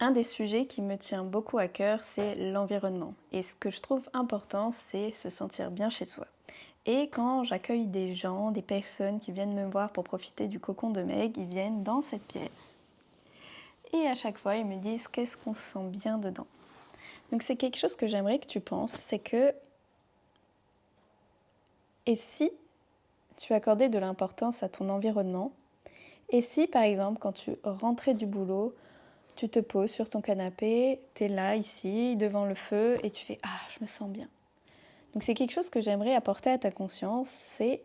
Un des sujets qui me tient beaucoup à cœur, c'est l'environnement. Et ce que je trouve important, c'est se sentir bien chez soi. Et quand j'accueille des gens, des personnes qui viennent me voir pour profiter du cocon de Meg, ils viennent dans cette pièce. Et à chaque fois, ils me disent qu'est-ce qu'on se sent bien dedans. Donc c'est quelque chose que j'aimerais que tu penses, c'est que et si tu accordais de l'importance à ton environnement, et si par exemple quand tu rentrais du boulot, tu te poses sur ton canapé, tu es là, ici, devant le feu, et tu fais « Ah, je me sens bien ». Donc c'est quelque chose que j'aimerais apporter à ta conscience, c'est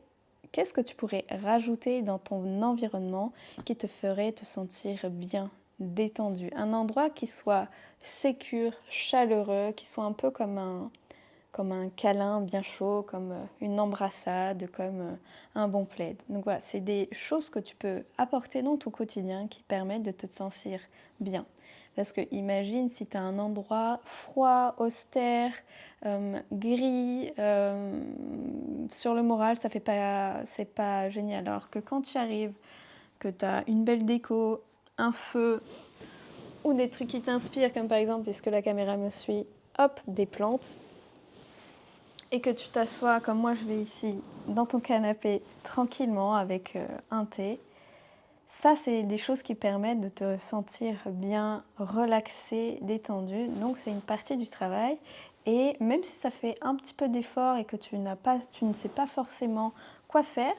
qu'est-ce que tu pourrais rajouter dans ton environnement qui te ferait te sentir bien, détendu. Un endroit qui soit sécure, chaleureux, qui soit un peu comme un câlin bien chaud, comme une embrassade, comme un bon plaid. Donc voilà, c'est des choses que tu peux apporter dans ton quotidien qui permettent de te sentir bien. Parce que imagine si tu as un endroit froid, austère, gris, sur le moral, c'est pas génial. Alors que quand tu arrives, que tu as une belle déco, un feu, ou des trucs qui t'inspirent, comme par exemple, puisque la caméra me suit, hop, des plantes, et que tu t'assois, comme moi je vais ici, dans ton canapé, tranquillement, avec un thé, ça, c'est des choses qui permettent de te sentir bien relaxé, détendu. Donc, c'est une partie du travail. Et même si ça fait un petit peu d'effort et que tu ne sais pas forcément quoi faire,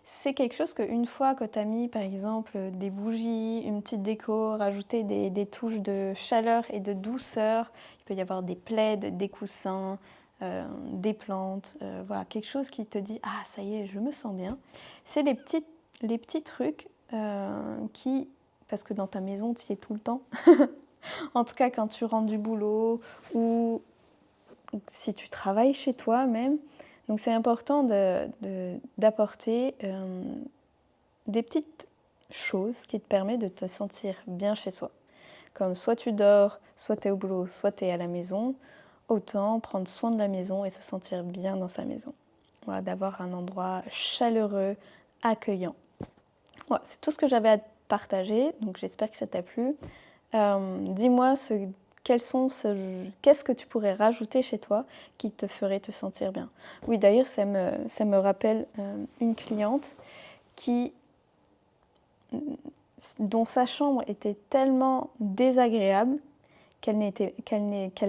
c'est quelque chose qu'une fois que tu as mis, par exemple, des bougies, une petite déco, rajouter des touches de chaleur et de douceur, il peut y avoir des plaids, des coussins, des plantes, voilà, quelque chose qui te dit « Ah, ça y est, je me sens bien ». C'est les petits trucs parce que dans ta maison, tu y es tout le temps, en tout cas quand tu rentres du boulot ou si tu travailles chez toi même, donc c'est important d'apporter des petites choses qui te permettent de te sentir bien chez soi. Comme soit tu dors, soit tu es au boulot, soit tu es à la maison, autant prendre soin de la maison et se sentir bien dans sa maison. Voilà, d'avoir un endroit chaleureux, accueillant. Ouais, c'est tout ce que j'avais à te partager, donc j'espère que ça t'a plu. Dis-moi qu'est-ce que tu pourrais rajouter chez toi qui te ferait te sentir bien. Oui, d'ailleurs, ça me rappelle une cliente dont sa chambre était tellement désagréable qu'elle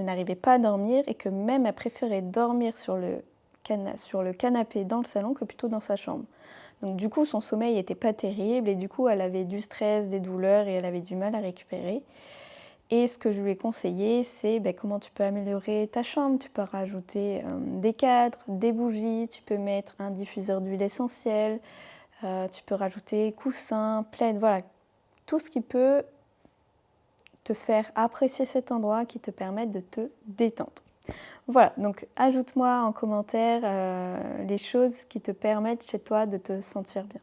n'arrivait pas à dormir et que même elle préférait dormir sur le canapé dans le salon que plutôt dans sa chambre. Donc du coup, son sommeil n'était pas terrible et du coup, elle avait du stress, des douleurs et elle avait du mal à récupérer. Et ce que je lui ai conseillé, c'est comment tu peux améliorer ta chambre. Tu peux rajouter des cadres, des bougies, tu peux mettre un diffuseur d'huile essentielle, tu peux rajouter coussins, plaid, voilà. Tout ce qui peut te faire apprécier cet endroit, qui te permette de te détendre. Voilà, donc ajoute-moi en commentaire les choses qui te permettent chez toi de te sentir bien.